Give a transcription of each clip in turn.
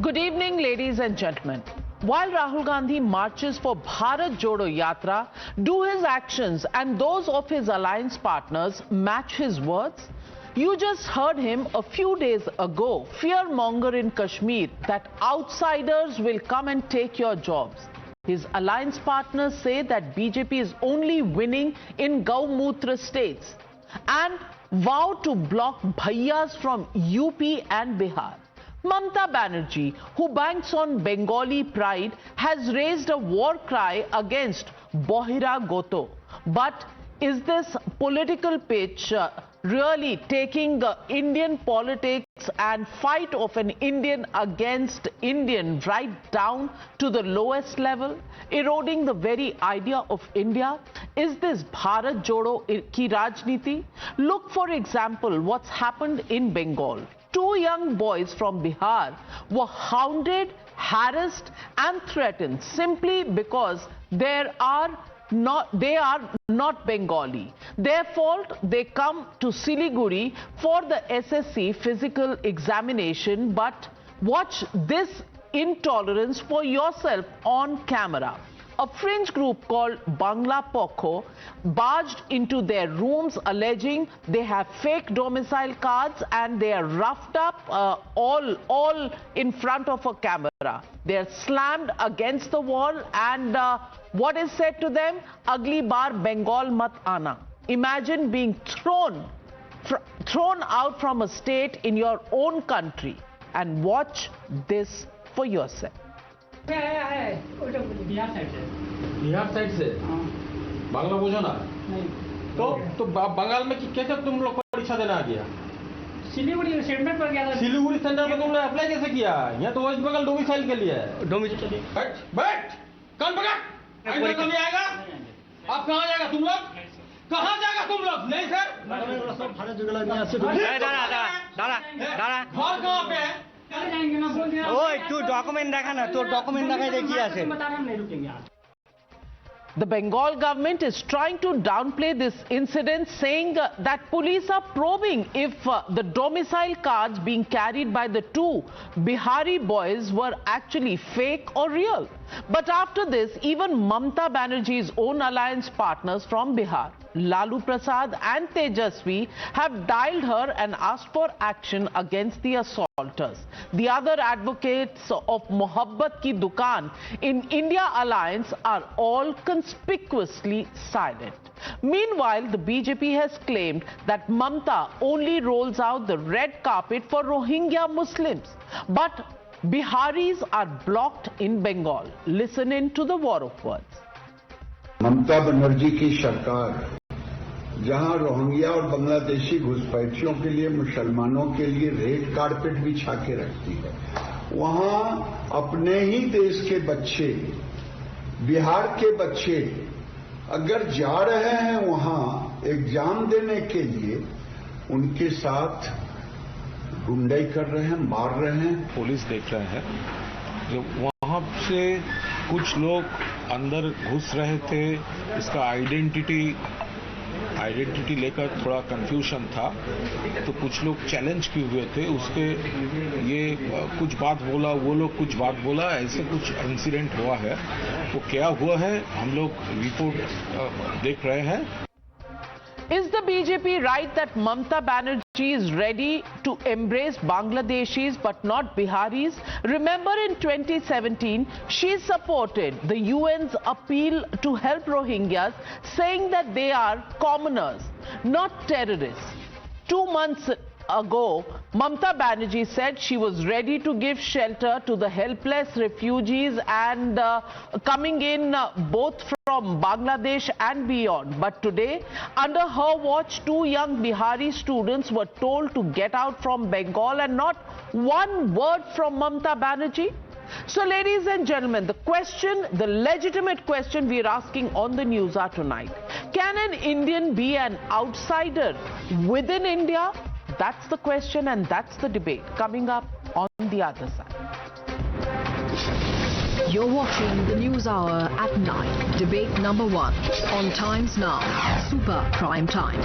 Good evening, ladies and gentlemen. While Rahul Gandhi marches for Bharat Jodo Yatra, do his actions and those of his alliance partners match his words? You just heard him a few days ago fearmonger in Kashmir that outsiders will come and take your jobs. His alliance partners say that BJP is only winning in Gaumutra states and vow to block bhaiyas from UP and Bihar. Mamata Banerjee, who banks on Bengali pride, has raised a war cry against Bohira Goto. But is this political pitch really taking Indian politics and fight of an Indian against Indian right down to the lowest level, eroding the very idea of India? Is this Bharat Jodo ki Rajniti? Look, for example, what's happened in Bengal. Two young boys from Bihar were hounded, harassed and threatened simply because they are not Bengali. Their fault, they come to Siliguri for the SSC physical examination, but watch this intolerance for yourself on camera. A fringe group called Bangla Pokho barged into their rooms alleging they have fake domicile cards and they are roughed up all in front of a camera. They are slammed against the wall and what is said to them? Agli bar Bengal mat ana. Imagine being thrown out from a state in your own country, and watch this for yourself. Bihar side से बांग्ला बोझो ना तो बंगाल में कैसे तुम लोग परीक्षा देना आ गया? सिलीगुड़ी सेंटर पर गया था। सिलीगुड़ी सेंटर पर तुमने अप्लाई कैसे किया? यहाँ तो वेस्ट बंगाल डोमिसाइल के लिए बैठ कौन पकड़ तो नहीं आएगा। आप कहाँ जाएगा तुम लोग? कहाँ जाएगा तुम लोग? नहीं सर घर कहाँ पे है? ओए तू डॉक्यूमेंट देखा ना, तो डॉक्यूमेंट दिखाई देखिए ऐसे। The Bengal government is trying to downplay this incident, saying that police are probing if the domicile cards being carried by the two Bihari boys were actually fake or real. But after this, even Mamata Banerjee's own alliance partners from Bihar, Lalu Prasad and Tejasvi, have dialed her and asked for action against the assaulters. The other advocates of Mohabbat Ki Dukan in India Alliance are all conspicuously silent. Meanwhile, the BJP has claimed that Mamata only rolls out the red carpet for Rohingya Muslims. But Biharis are blocked in Bengal. Listen in to the war of words. Mamata Banerjee की सरकार जहां Rohingya और बांग्लादेशी घुसपैठियों के लिए, मुसलमानों के लिए रेड कारपेट बिछा के रखती है, वहां अपने ही देश के बच्चे, बिहार के बच्चे अगर जा रहे हैं वहां एग्जाम देने के लिए, उनके साथ गुंडाई कर रहे हैं, मार रहे हैं। पुलिस देख रहे हैं जो वहां से कुछ लोग अंदर घुस रहे थे, इसका आइडेंटिटी लेकर थोड़ा कंफ्यूजन था, तो कुछ लोग चैलेंज किए हुए थे, उसके ये कुछ बात बोला, वो लोग कुछ बात बोला, ऐसे कुछ इंसिडेंट हुआ है। वो क्या हुआ है हम लोग रिपोर्ट देख रहे हैं। Is the BJP right that Mamata Banerjee is ready to embrace Bangladeshis but not Biharis? Remember in 2017, she supported the UN's appeal to help Rohingyas, saying that they are commoners, not terrorists. 2 months ago, Mamata Banerjee said she was ready to give shelter to the helpless refugees and coming in both from Bangladesh and beyond. But today, under her watch, 2 young Bihari students were told to get out from Bengal and not one word from Mamata Banerjee. So, ladies and gentlemen, the legitimate question we are asking on the news hour tonight: can an Indian be an outsider within India? That's the question and that's the debate coming up on the other side. You're watching the News Hour at 9. Debate number 1 on Times Now, Super Prime Time.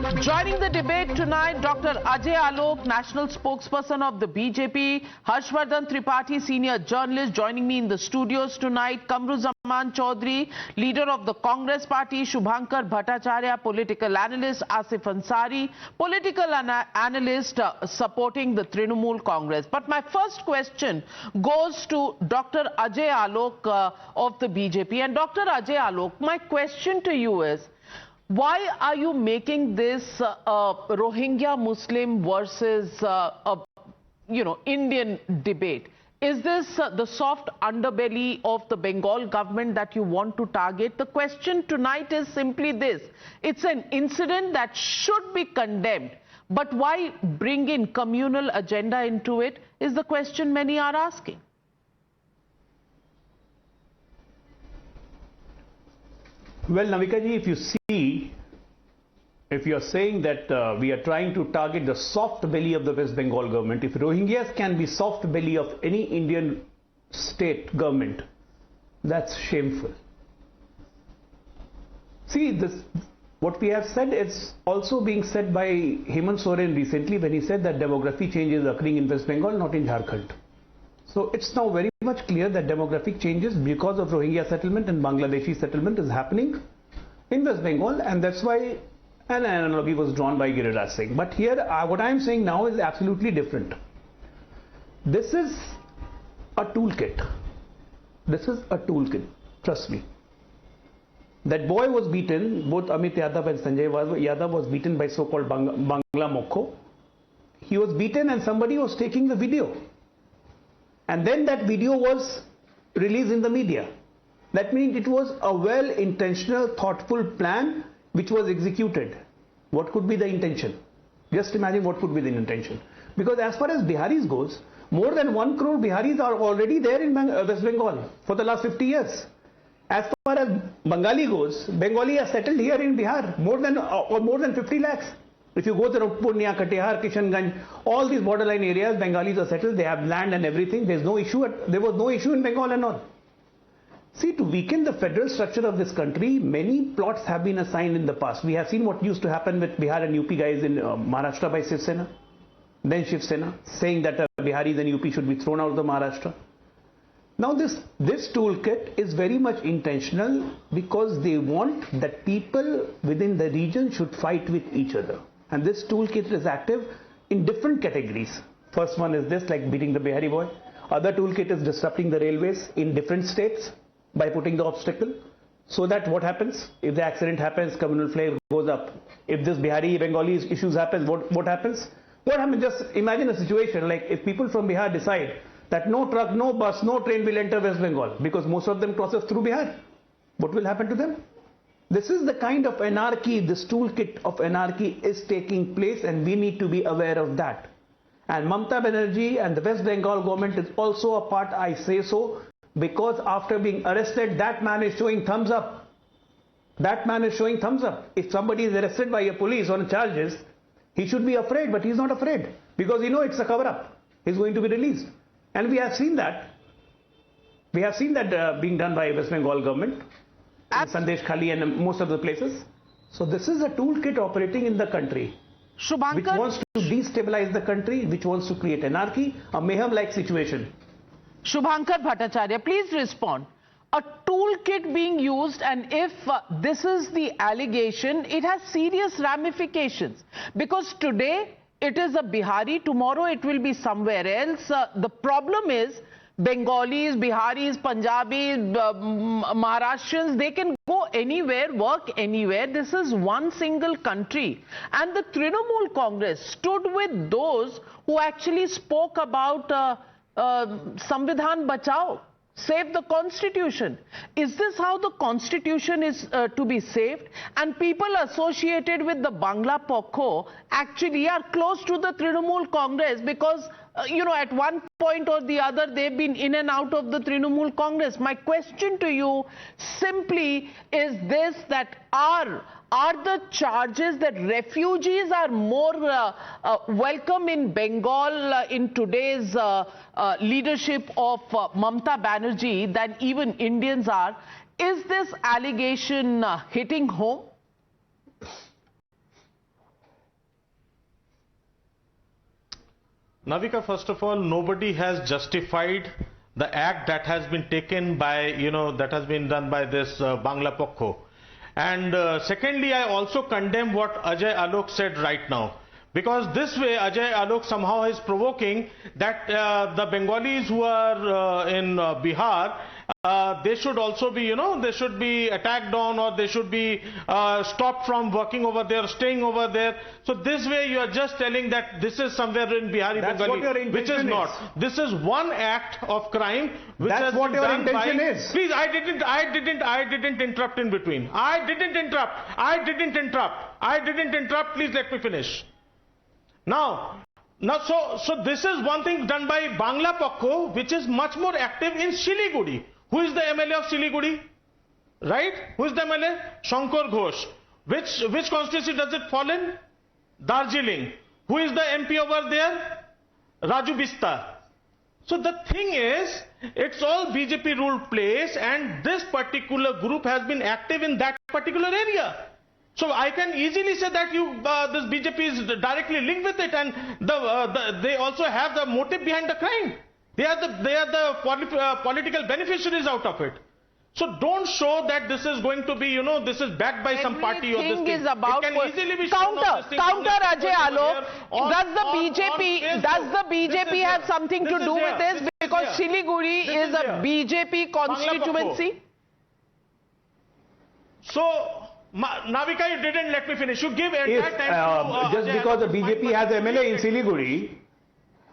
Joining the debate tonight, Dr. Ajay Alok, national spokesperson of the BJP, Harshvardhan Tripathi, senior journalist, joining me in the studios tonight, Kamruzaman Chaudhary, leader of the Congress party, Shubhankar Bhattacharya, political analyst, Asif Ansari, political analyst supporting the Trinamool Congress. But my first question goes to Dr. Ajay Alok of the BJP. And Dr. Ajay Alok, my question to you is, why are you making this Rohingya Muslim versus Indian debate? Is this the soft underbelly of the Bengal government that you want to target? The question tonight is simply this. It's an incident that should be condemned, but why bring in communal agenda into it is the question many are asking. Well, Navika ji, if you are saying that we are trying to target the soft belly of the West Bengal government, if Rohingyas can be soft belly of any Indian state government, that's shameful. See, what we have said is also being said by Hemant Soren recently when he said that demographic change is occurring in West Bengal, not in Jharkhand. So it's now very much clear that demographic changes because of Rohingya settlement and Bangladeshi settlement is happening in West Bengal, and that's why an analogy was drawn by Giriraj Singh. But here, what I am saying now is absolutely different. This is a toolkit. This is a toolkit. Trust me. That boy was beaten, both Amit Yadav and Sanjay Yadav was beaten by so-called Bangla Mokho. He was beaten and somebody was taking the video. And then that video was released in the media. That means it was a well-intentional, thoughtful plan which was executed. What could be the intention? Just imagine what could be the intention. Because as far as Biharis goes, more than 1 crore Biharis are already there in West Bengal for the last 50 years. As far as Bengali goes, Bengali are settled here in Bihar, more than 50 lakhs. If you go to Purnia, Katihar, Kishanganj, all these borderline areas, Bengalis are settled, they have land and everything. There was no issue in Bengal and all. See, to weaken the federal structure of this country, many plots have been assigned in the past. We have seen what used to happen with Bihar and UP guys in Maharashtra by Shiv Sena. Then Shiv Sena saying that Biharis and UP should be thrown out of the Maharashtra. Now this toolkit is very much intentional because they want that people within the region should fight with each other. And this toolkit is active in different categories. First one is this, like beating the Bihari boy. Other toolkit is disrupting the railways in different states by putting the obstacle. So that what happens? If the accident happens, communal flare goes up. If this Bihari, Bengali issues happen, what happens? What happens? Just imagine a situation like if people from Bihar decide that no truck, no bus, no train will enter West Bengal because most of them crosses through Bihar. What will happen to them? This is the kind of anarchy, this toolkit of anarchy is taking place and we need to be aware of that. And Mamata Banerjee and the West Bengal government is also a part, I say so, because after being arrested, that man is showing thumbs up. That man is showing thumbs up. If somebody is arrested by a police on charges, he should be afraid, but he's not afraid because it's a cover-up. He's going to be released. And we have seen that. We have seen that being done by West Bengal government. Sandesh Khali and most of the places. So this is a toolkit operating in the country, which wants to destabilize the country, which wants to create anarchy, a mayhem-like situation. Shubhankar Bhattacharya, please respond. A toolkit being used, and if this is the allegation, it has serious ramifications. Because today it is a Bihari, tomorrow it will be somewhere else. The problem is Bengalis, Biharis, Punjabis, Maharashtrians, they can go anywhere, work anywhere. This is one single country. And the Trinamool Congress stood with those who actually spoke about Samvidhan Bachao, save the constitution. Is this how the constitution is to be saved? And people associated with the Bangla Pokho actually are close to the Trinamool Congress because at one point or the other they've been in and out of the Trinamool Congress. My question to you simply is this, that are the charges that refugees are more welcome in Bengal in today's leadership of Mamata Banerjee than even Indians are? Is this allegation hitting home? Navika, first of all, nobody has justified the act that has been taken by, that has been done by this Bangla Pokho. And secondly, I also condemn what Ajay Alok said right now. Because this way, Ajay Alok somehow is provoking that the Bengalis who are in Bihar, they should also be, they should be attacked on, or they should be stopped from working over there, staying over there. So this way you are just telling that this is somewhere in Bihari Bengali, which is not. This is one act of crime which has been done by... Please, I didn't interrupt in between. I didn't interrupt. Please let me finish. Now, so this is one thing done by Bangla Pokho, which is much more active in Siliguri. Who is the MLA of Siliguri? Right? Who is the MLA? Shankar Ghosh. Which constituency does it fall in? Darjeeling. Who is the MP over there? Raju Bista. So the thing is, it's all BJP ruled place, and this particular group has been active in that particular area. So I can easily say that this BJP is directly linked with it, and they also have the motive behind the crime. They are the political beneficiaries out of it. So don't show that this is going to be, this is backed by some party or this thing. Is about it can easily be counter Ajay Alok. Does the BJP have something to do with this? Because Siliguri is a BJP constituency. So, Navika, you didn't let me finish. You give entire time to... just because the BJP has MLA in Siliguri...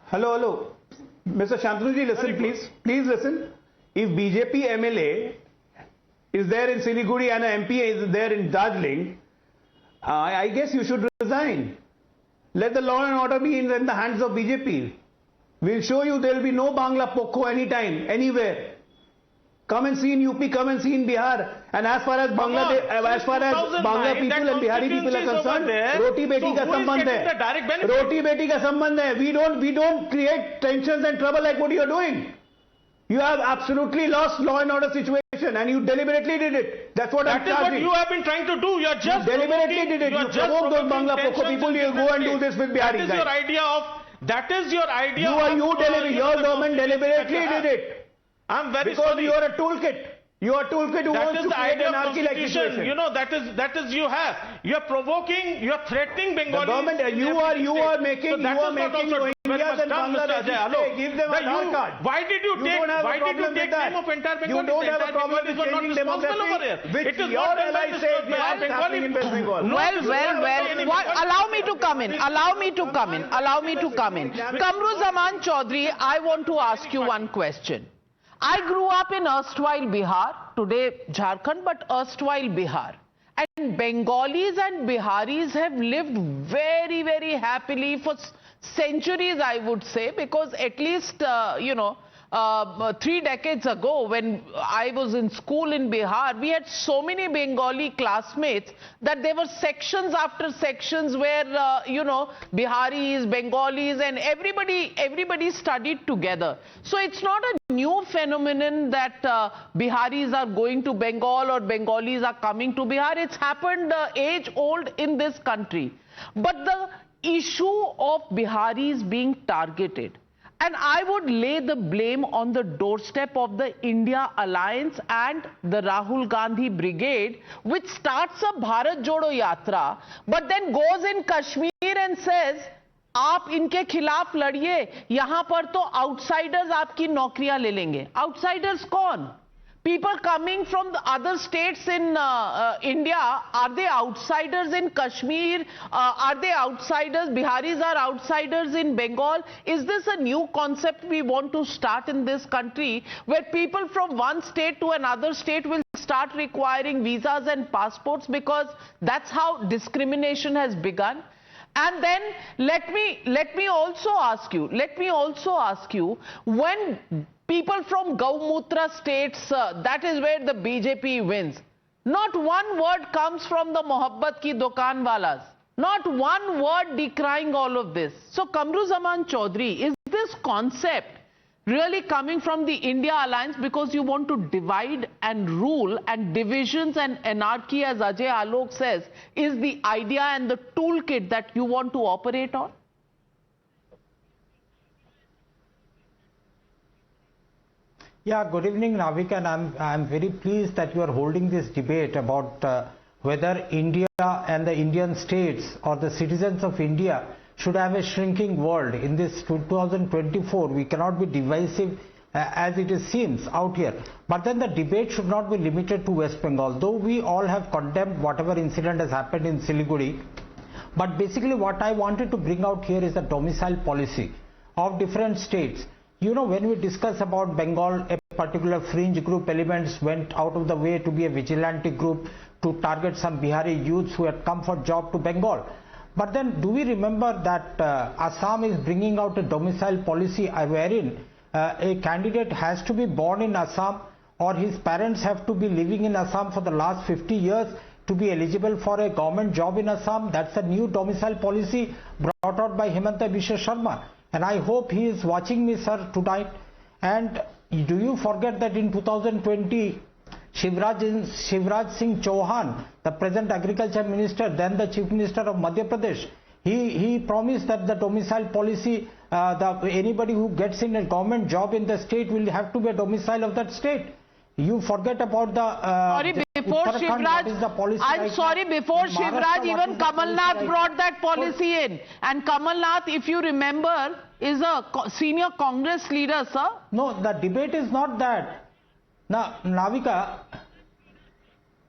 Hello. Mr. Shantanuji, listen please. Please listen. If BJP MLA is there in Siliguri and an MP is there in Darjeeling, I guess you should resign. Let the law and order be in the hands of BJP. We'll show you there will be no Bangla Pokho anytime, anywhere. Come and see in UP, come and see in Bihar. And as far as Bangla people and Bihari people are concerned, roti beti ka sambandh hai. Roti beti ka sambandh hai. We don't create tensions and trouble like what you are doing. You have absolutely lost law and order situation, and you deliberately did it. That's what I'm charging. That is what you have been trying to do. You are just deliberately did it. You provoked those Bangla Pokho people. You go and do this with Bihari. That is your idea. Your government deliberately did it. I'm very because sorry. You are a toolkit. You are a toolkit who wants to create anarchy like situation. That is you have. You are provoking, you are threatening Bengalis. The government, you are making Rohingyas and Bangladesh. Give them a Aadhaar card. Why did you take name of entire Bengal? You don't have a problem with changing demography, which your allies say is happening in West Bengal. Well. Allow me to come in. Kamruzaman Chaudhary, I want to ask you one question. I grew up in erstwhile Bihar, today Jharkhand, but erstwhile Bihar. And Bengalis and Biharis have lived very, very happily for centuries, I would say, because at least, 3 decades ago, when I was in school in Bihar, we had so many Bengali classmates that there were sections after sections where, Biharis, Bengalis, and everybody studied together. So it's not a new phenomenon that Biharis are going to Bengal or Bengalis are coming to Bihar. It's happened age old in this country. But the issue of Biharis being targeted, and I would lay the blame on the doorstep of the India Alliance and the Rahul Gandhi Brigade, which starts a Bharat Jodo Yatra, but then goes in Kashmir and says, आप इनके खिलाफ लड़िए, यहाँ पर तो outsiders आपकी नौकरियां ले लेंगे. Outsiders कौन? People coming from the other states in India, are they outsiders in Kashmir? Are they outsiders? Biharis are outsiders in Bengal. Is this a new concept we want to start in this country, where people from one state to another state will start requiring visas and passports, because that's how discrimination has begun? And then let me also ask you, when people from Gaumutra states, that is where the BJP wins, not one word comes from the Mohabbat ki dukaan walas. Not one word decrying all of this. So Kamruzaman Chaudhary, is this concept really coming from the India Alliance because you want to divide and rule, and divisions and anarchy, as Ajay Alok says, is the idea and the toolkit that you want to operate on? Yeah, good evening, Navika, and I'm very pleased that you are holding this debate about whether India and the Indian states or the citizens of India should have a shrinking world. In this 2024, we cannot be divisive as it seems out here. But then the debate should not be limited to West Bengal, though we all have condemned whatever incident has happened in Siliguri. But basically what I wanted to bring out here is the domicile policy of different states. You know, when we discuss about Bengal, a particular fringe group elements went out of the way to be a vigilante group to target some Bihari youths who had come for job to Bengal. But then do we remember that Assam is bringing out a domicile policy wherein a candidate has to be born in Assam or his parents have to be living in Assam for the last 50 years to be eligible for a government job in Assam. That's a new domicile policy brought out by Himanta Biswa Sharma. And I hope he is watching me, sir, tonight. And do you forget that in 2020, Shivraj Singh Chauhan, the present agriculture minister, then the chief minister of Madhya Pradesh, he promised that the domicile policy, anybody who gets in a government job in the state will have to be a domicile of that state. You forget about the before Shivraj, I'm sorry, before Shivraj, even Kamal Nath brought that policy in. And Kamal Nath, if you remember, is a senior Congress leader, sir. No, the debate is not that. Now, Navika,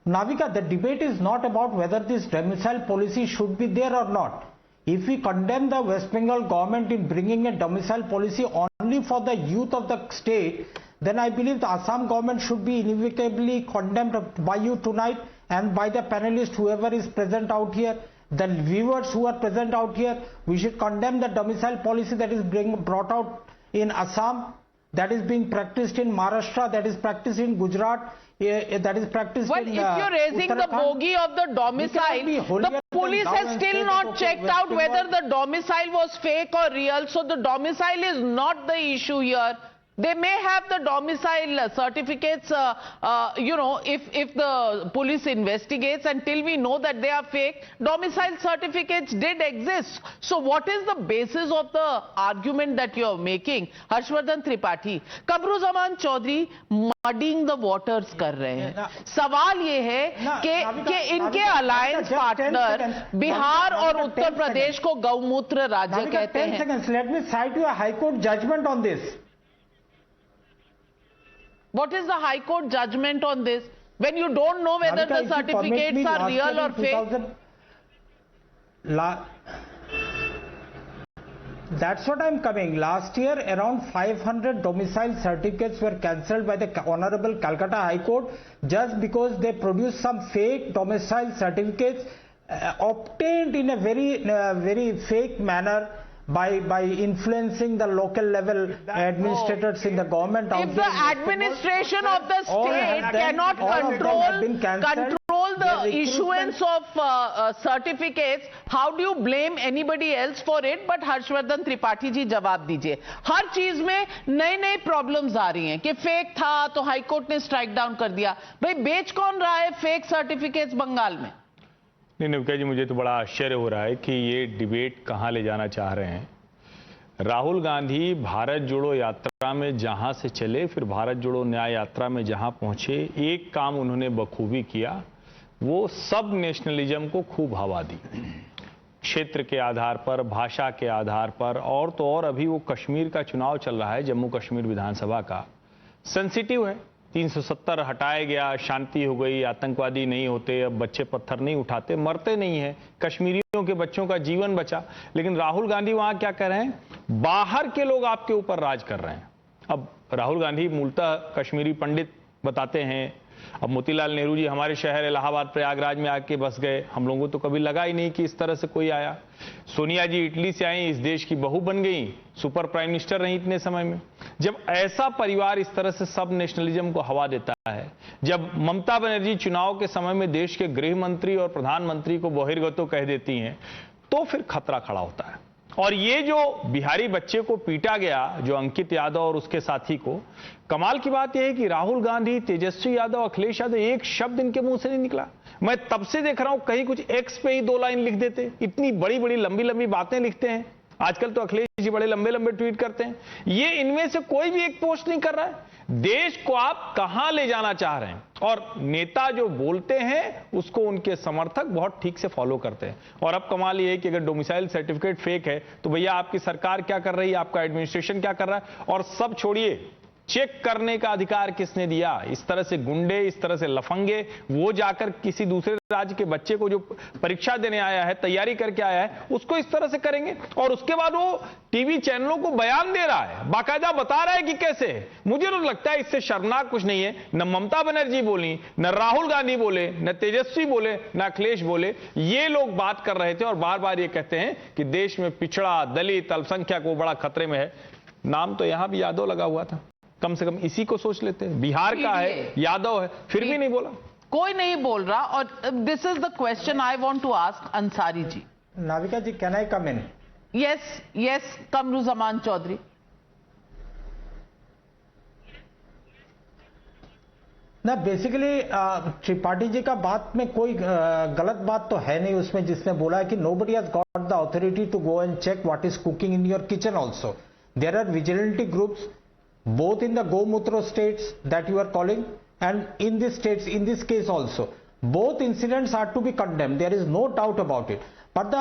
the debate is not about whether this domicile policy should be there or not. If we condemn the West Bengal government in bringing a domicile policy only for the youth of the state, then I believe the Assam government should be inevitably condemned by you tonight and by the panelists, whoever is present out here, the viewers who are present out here. We should condemn the domicile policy that is brought out in Assam, that is being practiced in Maharashtra, that is practiced in Gujarat, that is practiced in if you're raising the bogey of the domicile, the police has still not checked out whether the domicile was fake or real. So the domicile is not the issue here. They may have the domicile certificates, you know, if the police investigates, until we know that they are fake, domicile certificates did exist. So what is the basis of the argument that you are making? Harshvardhan Tripathi, Kamruzaman Chaudhary muddying the waters कर रहे हैं. सवाल ये है कि इनके alliance partner Bihar और उत्तर प्रदेश को गौमूत्र राज्य कहते हैं. 10 seconds. Let me cite you a High Court judgment on this. What is the High Court judgment on this? When you don't know whether the certificates are real or fake? That's what I'm coming. Last year, around 500 domicile certificates were cancelled by the Honorable Calcutta High Court just because they produced some fake domicile certificates obtained in a very fake manner by influencing the local level administrators in the government. If the administration of the state cannot control the issuance of certificates, how do you blame anybody else for it? But Harshvardhan Tripathi ji जवाब दीजिए. हर चीज में नई problems आ रही हैं कि fake था तो हाई कोर्ट ने स्ट्राइक डाउन कर दिया. भाई बेच कौन रहा है फेक सर्टिफिकेट्स बंगाल में? नहीं नविका जी, मुझे तो बड़ा आश्चर्य हो रहा है कि ये डिबेट कहां ले जाना चाह रहे हैं. राहुल गांधी भारत जोड़ो यात्रा में जहां से चले, फिर भारत जोड़ो न्याय यात्रा में जहां पहुंचे, एक काम उन्होंने बखूबी किया, वो सब नेशनलिज्म को खूब हवा दी. क्षेत्र के आधार पर, भाषा के आधार पर, और तो और अभी वो कश्मीर का चुनाव चल रहा है, जम्मू कश्मीर विधानसभा का. सेंसिटिव है. 370 हटाया गया, शांति हो गई, आतंकवादी नहीं होते, अब बच्चे पत्थर नहीं उठाते, मरते नहीं हैं, कश्मीरियों के बच्चों का जीवन बचा. लेकिन राहुल गांधी वहां क्या कर रहे हैं? बाहर के लोग आपके ऊपर राज कर रहे हैं. अब राहुल गांधी मूलतः कश्मीरी पंडित बताते हैं. अब मोतीलाल नेहरू जी हमारे शहर इलाहाबाद प्रयागराज में आके बस गए. हम लोगों को तो कभी लगा ही नहीं कि इस तरह से कोई आया. सोनिया जी इटली से आई, इस देश की बहू बन गई, सुपर प्राइम मिनिस्टर रही इतने समय में. जब ऐसा परिवार इस तरह से सब नेशनलिज्म को हवा देता है, जब ममता बनर्जी चुनाव के समय में देश के गृह मंत्री और प्रधानमंत्री को बहिर्गतो कह देती हैं, तो फिर खतरा खड़ा होता है. और ये जो बिहारी बच्चे को पीटा गया, जो अंकित यादव और उसके साथी को, कमाल की बात यह है कि राहुल गांधी, तेजस्वी यादव, अखिलेश यादव, एक शब्द इनके मुंह से नहीं निकला. मैं तब से देख रहा हूं, कहीं कुछ एक्स पे ही 2 लाइन लिख देते. इतनी बड़ी बड़ी लंबी लंबी बातें लिखते हैं. आजकल तो अखिलेश जी बड़े लंबे लंबे ट्वीट करते हैं। ये इनमें से कोई भी एक पोस्ट नहीं कर रहा है। देश को आप कहां ले जाना चाह रहे हैं, और नेता जो बोलते हैं उसको उनके समर्थक बहुत ठीक से फॉलो करते हैं। और अब कमाल ये है कि अगर डोमिसाइल सर्टिफिकेट फेक है तो भैया आपकी सरकार क्या कर रही है, आपका एडमिनिस्ट्रेशन क्या कर रहा है? और सब छोड़िए, चेक करने का अधिकार किसने दिया? इस तरह से गुंडे, इस तरह से लफंगे, वो जाकर किसी दूसरे राज्य के बच्चे को जो परीक्षा देने आया है, तैयारी करके आया है, उसको इस तरह से करेंगे। और उसके बाद वो टीवी चैनलों को बयान दे रहा है, बाकायदा बता रहा है कि कैसे। मुझे तो लगता है इससे शर्मनाक कुछ नहीं है। न ममता बनर्जी बोली, न राहुल गांधी बोले, न तेजस्वी बोले, न अखिलेश बोले। ये लोग बात कर रहे थे और बार बार ये कहते हैं कि देश में पिछड़ा, दलित, अल्पसंख्यक वो बड़ा खतरे में है। नाम तो यहां भी यादव लगा हुआ था, कम से कम इसी को सोच लेते हैं। बिहार का है, यादव है, फिर भी नहीं बोला, कोई नहीं बोल रहा। और this is the question I want to ask Ansari ji. Navika ji, can I come in? Yes, Qamruzzaman Chowdhury. ना बेसिकली त्रिपाठी जी का बात में कोई गलत बात तो है नहीं उसमें, जिसने बोला है कि nobody has got the authority to go and check what is cooking in your kitchen also. There are vigilante groups both in the Gomutra states that you are calling and in these states, in this case also. Both incidents are to be condemned. There is no doubt about it. But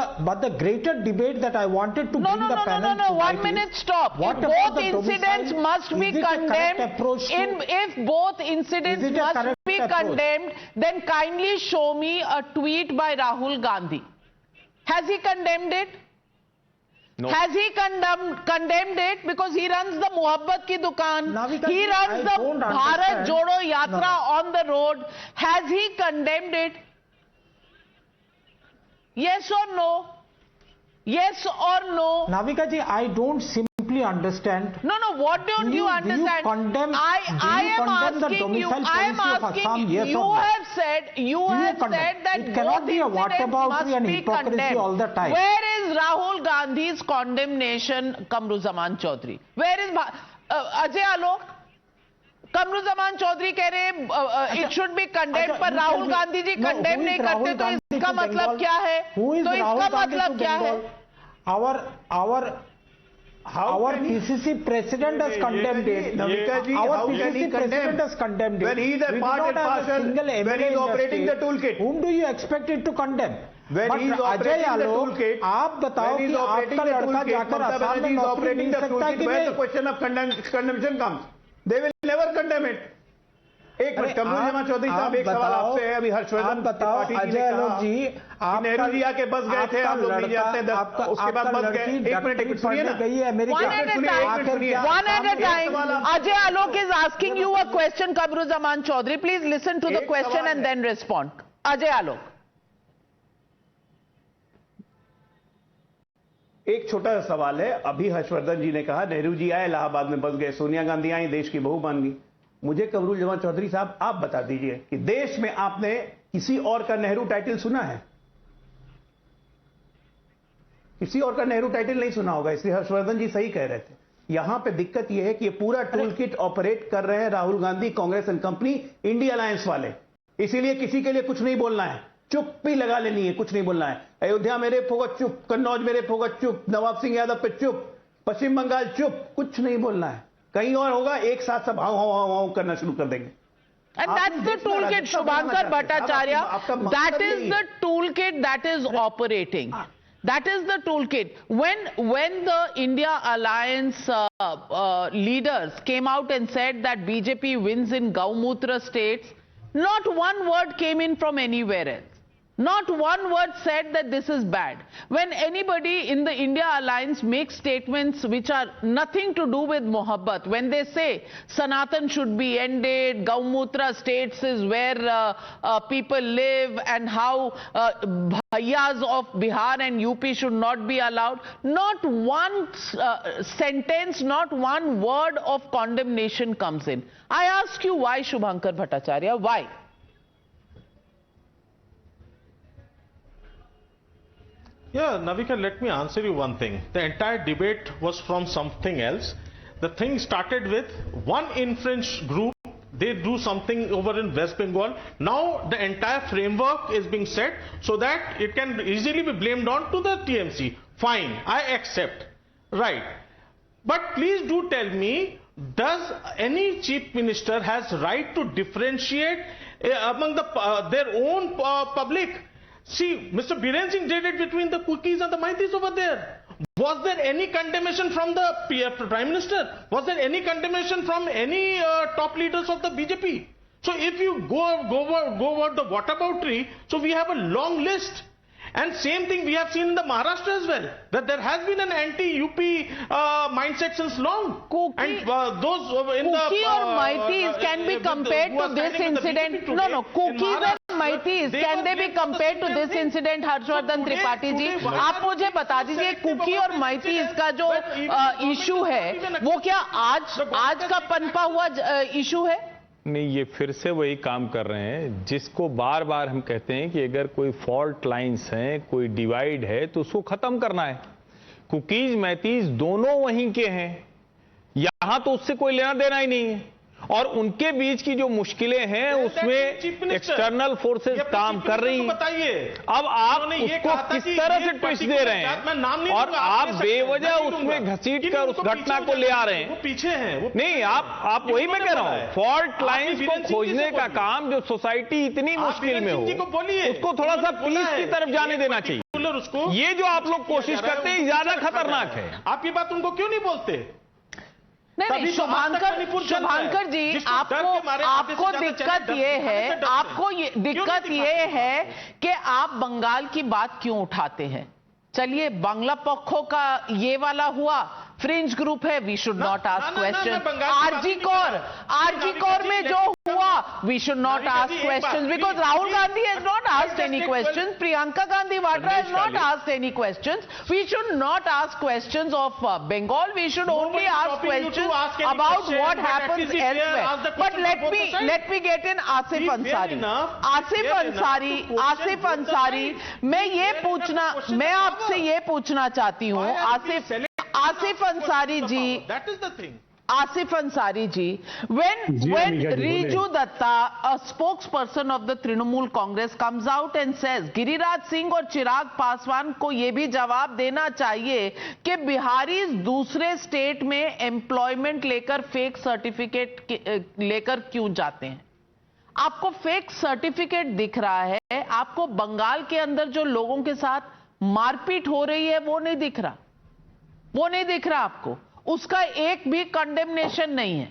the greater debate that I wanted to bring the panel No, 1 minute, stop. If both incidents must be condemned, if both incidents must be condemned, then kindly show me a tweet by Rahul Gandhi. Has he condemned it? No. Has he condemned it? Because he runs the Mohabbat ki dukaan. He runs the Bharat Jodo Yatra on the road. Has he condemned it? Yes or no? Yes or no? Navika ji, I don't simply understand. No, what don't you understand? I am asking you. Yes, you have said that it cannot be a whataboutery and hypocrisy all the time. Where is Rahul Gandhi's condemnation, Kamruzaman Chaudhary? Where is Ajay Alok? कमरुज़मान Chaudhary कह रहे हैं it should be condemned, पर Rahul Gandhi ji condemn नहीं करते, तो इसका मतलब क्या है? तो इसका मतलब क्या है? Our PCC president has condemned it. Our PCC president has condemned it. When he is a part and parcel, when he is operating the toolkit. Whom do you expect it to condemn? When he is operating the toolkit, आप बताओ कि आपका लड़का जाकर आसाम में नौकरी नहीं सकता कि where the question of condemnation comes, they will never condemn it. एक मिनट, कमरुज़मान चौधरी साहब, एक सवाल आपसे है। अभी हर्षवर्धन त्रिपाठी जी ने कहा नेहरू जी आके बस गए थे, हम लोग नहीं जाते, उसके बाद बस गए। एक मिनट सुनिए ना, one at a time. Ajay Alok is asking you a question, Kamruzaman Chaudhary. Please listen to the question and then respond. Ajay Alok. एक छोटा सा सवाल है। अभी हर्षवर्धन जी ने कहा नेहरू जी आए, इलाहाबाद में बस गए, सोनिया गांधी आई, देश की बहू बन गई। मुझे कमरुज़मान चौधरी साहब आप बता दीजिए कि देश में आपने किसी और का नेहरू टाइटल सुना है? किसी और का नेहरू टाइटल नहीं सुना होगा, इसलिए हर्षवर्धन जी सही कह रहे थे। यहां पे दिक्कत यह है कि ये पूरा टूल किट ऑपरेट कर रहे हैं Rahul Gandhi, Congress and company, India alliance वाले। इसीलिए किसी के लिए कुछ नहीं बोलना है, चुप्पी लगा लेनी है, कुछ नहीं बोलना है। अयोध्या में रेप होगा, चुप। कन्नौज में रेप होगा, चुप। नवाब सिंह यादव पे चुप। पश्चिम बंगाल चुप, कुछ नहीं बोलना है। कहीं और होगा, एक साथ सब हाउ करना शुरू कर देंगे। And that's the toolkit, Shubhankar Bhattacharya. That is the toolkit that is operating. That is the toolkit. When the India Alliance leaders came out and said that BJP wins in Gaumutra states, not one word came in from anywhere else. Not one word said that this is bad. When anybody in the India Alliance makes statements which are nothing to do with Mohabbat, when they say Sanatan should be ended, Gaumutra states is where people live, and how bhaiyas of Bihar and UP should not be allowed, not one sentence, not one word of condemnation comes in. I ask you why, Shubhankar Bhattacharya, why? Yeah, Navika, let me answer you one thing. The entire debate was from something else. The thing started with one infringed group. They do something over in West Bengal. Now the entire framework is being set so that it can easily be blamed on to the TMC. Fine, I accept. Right. But please do tell me, does any chief minister has right to differentiate among their own public? See, Mr. Biren Singh did it between the Cookies and the Maitis over there. Was there any condemnation from the Prime Minister? Was there any condemnation from any top leaders of the BJP? So if you go over the whataboutery, so we have a long list. And same thing we have seen in the Maharashtra as well, that there has been an anti-UP mindset since long. Cookie or Maitis can be compared to this incident. No, Cookies and Maitis, can they be compared to this incident, Harshvardhan Tripathi ji? आप मुझे बता दीजिए, cookie और माइतीज का जो issue है, वो क्या आज का पनपा हुआ इशू है? नहीं, ये फिर से वही काम कर रहे हैं जिसको बार बार हम कहते हैं कि अगर कोई फॉल्ट लाइंस हैं, कोई डिवाइड है तो उसको खत्म करना है। कुकीज मैतीज दोनों वहीं के हैं, यहां तो उससे कोई लेना देना ही नहीं है। और उनके बीच की जो मुश्किलें हैं उसमें एक्सटर्नल फोर्सेस काम कर रही हैं। अब आप उसको किस तरह से ट्विस्ट दे रहे हैं और आप बेवजह उसमें घसीट कर उस घटना को ले आ रहे हैं। पीछे हैं नहीं, आप वही मैं कह रहा हूं, फॉल्ट लाइंस को खोजने का काम जो सोसाइटी इतनी मुश्किल में हो उसको थोड़ा सा पीस की तरफ जाने देना चाहिए। ये जो आप लोग कोशिश करते हैं ज्यादा खतरनाक है। आप ये बात उनको क्यों नहीं बोलते? नहीं, शुभांकर जी, आपको दिक्कत ये है कि आप बंगाल की बात क्यों उठाते हैं? चलिए, बांग्ला पक्षों का ये वाला हुआ, फ्रिंज ग्रुप है, we should not ask question. RG Kar में जो हुआ, we should not ask question because Rahul Gandhi has not asked any question, Priyanka Gandhi Vadra has not asked any question. We should not ask question of Bengal, we should only ask question about what happens elsewhere. But let me get in Asif Ansari, मैं आपसे ये पूछना चाहती हूँ, Asif Ansari ji, Asif Ansari ji, when Riju Datta, a spokesperson of the Trinamool Congress, comes out and says, Giriraj Singh और चिराग पासवान को ये भी जवाब देना चाहिए कि बिहारीज दूसरे स्टेट में एम्प्लॉयमेंट लेकर फेक सर्टिफिकेट लेकर क्यों जाते हैं? आपको फेक सर्टिफिकेट दिख रहा है, आपको बंगाल के अंदर जो लोगों के साथ मारपीट हो रही है वो नहीं दिख रहा आपको, उसका एक भी कंडेमनेशन नहीं है,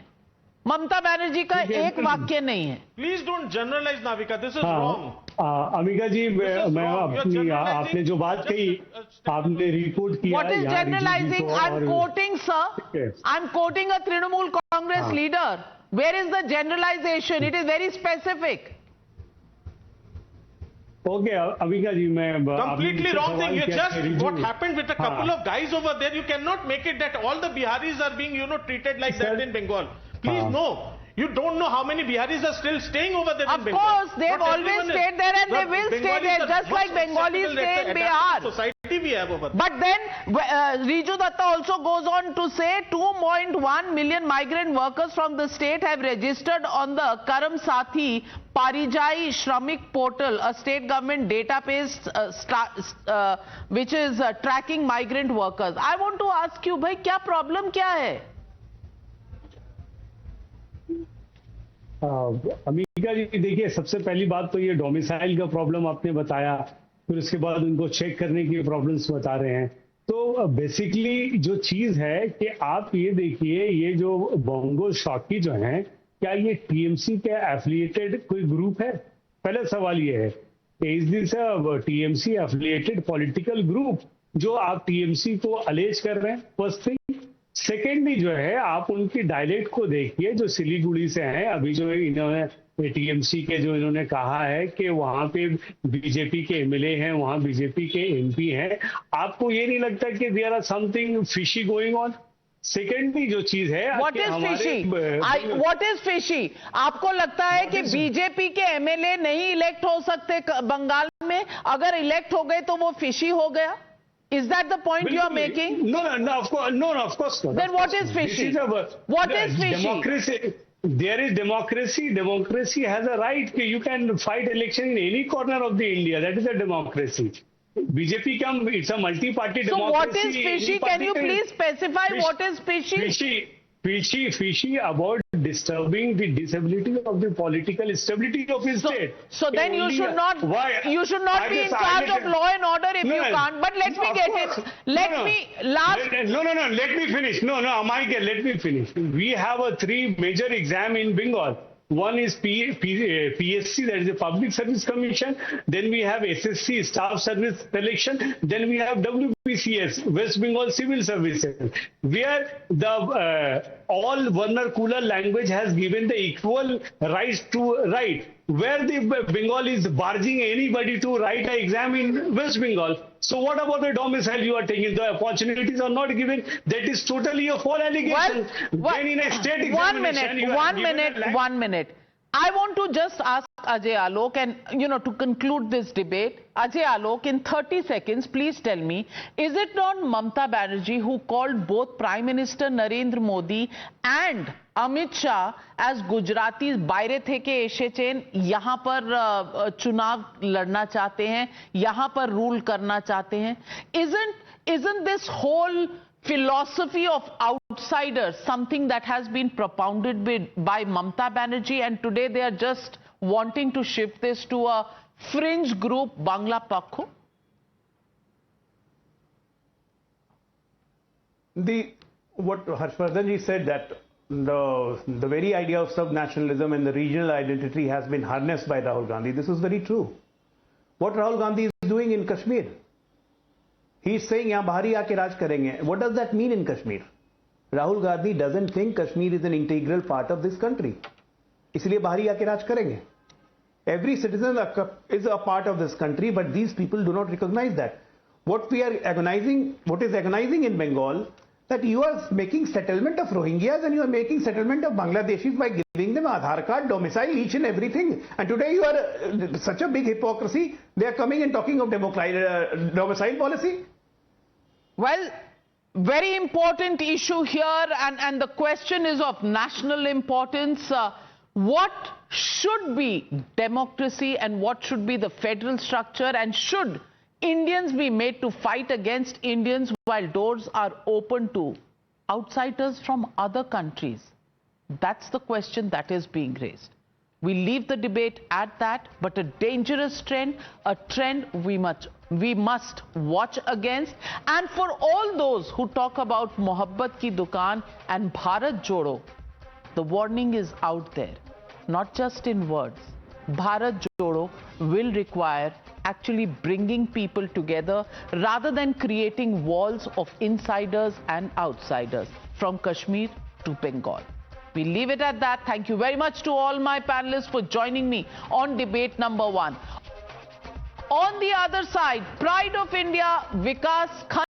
ममता बनर्जी का एक वाक्य नहीं है। Please don't generalise Navika, this is wrong. Amika ji, मैं अपनी आपने जो बात कही, आपने रिपोर्ट किया। What is generalising? I am quoting sir, I am quoting a Trinamool Congress leader. Where is the generalisation? It is very specific. Okay, Avika ji, completely wrong thing. You just what happened with a couple of guys over there. You cannot make it that all the Biharis are being, treated like that in Bengal. Please, no. You don't know how many Biharis are still staying over there in Bengal. Of course, they've always stayed there and they will stay there, just like Bengalis stay in Bihar. Society we have over there. But then, Riju Datta also goes on to say 2.1 million migrant workers from the state have registered on the Karam Sathi Parijai Shramik portal, a state government database which is tracking migrant workers. I want to ask you, bhai, kya problem kya hai? Amika ji, देखिए, सबसे पहली बात तो ये domicile का problem आपने बताया, फिर उसके बाद उनको चेक करने की प्रॉब्लम्स बता रहे हैं। तो बेसिकली जो चीज है कि आप ये देखिए, ये जो बोंगो शॉकी जो हैं, क्या ये टीएमसी के एफिलिएटेड कोई ग्रुप है? पहला सवाल ये है, is this a TMC affiliated political group जो आप टीएमसी को अलेज कर रहे हैं? First thing. सेकेंडली जो है, आप उनकी डायलेक्ट को देखिए जो सिलीगुड़ी से हैं। अभी जो इन्होंने टीएमसी के जो इन्होंने कहा है कि वहां पे बीजेपी के एमएलए हैं, वहां बीजेपी के एमपी हैं, आपको ये नहीं लगता कि there are something fishy going on? Secondly जो चीज है, व्हाट इज फिशी? आपको लगता है कि बीजेपी के एमएलए नहीं इलेक्ट हो सकते बंगाल में? अगर इलेक्ट हो गए तो वो फिशी हो गया? Is that the point you are making? No, of course not. Then what is fishy? What is fishy? Democracy. There is democracy. Democracy has a right. You can fight election in any corner of the India. That is a democracy. BJP it's a multi-party So democracy. what is fishy? Can you please specify what is fishy? Fishy about disturbing the disability of the political stability of his state. So then you should not be in charge of law and order if you can't. But let me get it. Let me finish. Michael, let me finish. We have a 3 major exam in Bengal. One is PSC, that is the Public Service Commission. Then we have SSC, Staff Service Selection. Then we have WBCS, West Bengal Civil Services, where the all vernacular language has given the equal rights to write. Where the Bengal is barging anybody to write an exam in West Bengal. So what about the domicile you are taking? The opportunities are not given. That is totally a false allegation. Then in a state examination, one minute. I want to just ask Ajay Alok, and to conclude this debate, Ajay Alok, in 30 seconds, please tell me, is it not Mamata Banerjee who called both Prime Minister Narendra Modi and Amit Shah as Gujaratis बायरे थे के एशे chain यहाँ पर चुनाव लड़ना चाहते हैं, यहाँ पर रूल करना चाहते हैं? Isn't this whole philosophy of outsiders something that has been propounded by Mamata Banerjee, and today they are just wanting to shift this to a fringe group, Bangla Pakho? What Harshvardhan ji said, that the very idea of sub-nationalism and the regional identity has been harnessed by Rahul Gandhi. This is very true. What Rahul Gandhi is doing in Kashmir, he is saying yahan bahari aake raj karenge. What does that mean in Kashmir? Rahul Gandhi doesn't think Kashmir is an integral part of this country. Isliye bahari aake raj karenge. Every citizen is a part of this country, but these people do not recognize that. What is agonizing in Bengal, that you are making settlement of Rohingyas and you are making settlement of Bangladeshis by giving them Aadhaar card, domicile, each and everything. And today you are such a big hypocrisy. They are coming and talking of domicile policy. Well, very important issue here, and the question is of national importance. What should be democracy and what should be the federal structure, and should Indians be made to fight against Indians while doors are open to outsiders from other countries? That's the question that is being raised. We leave the debate at that, but a dangerous trend, a trend we must watch against. And for all those who talk about Mohabbat Ki Dukaan and Bharat Jodo, the warning is out there, not just in words. Bharat Jodo will require actually bringing people together rather than creating walls of insiders and outsiders from Kashmir to Bengal. We leave it at that. Thank you very much to all my panelists for joining me on debate number 1. On the other side, Pride of India, Vikas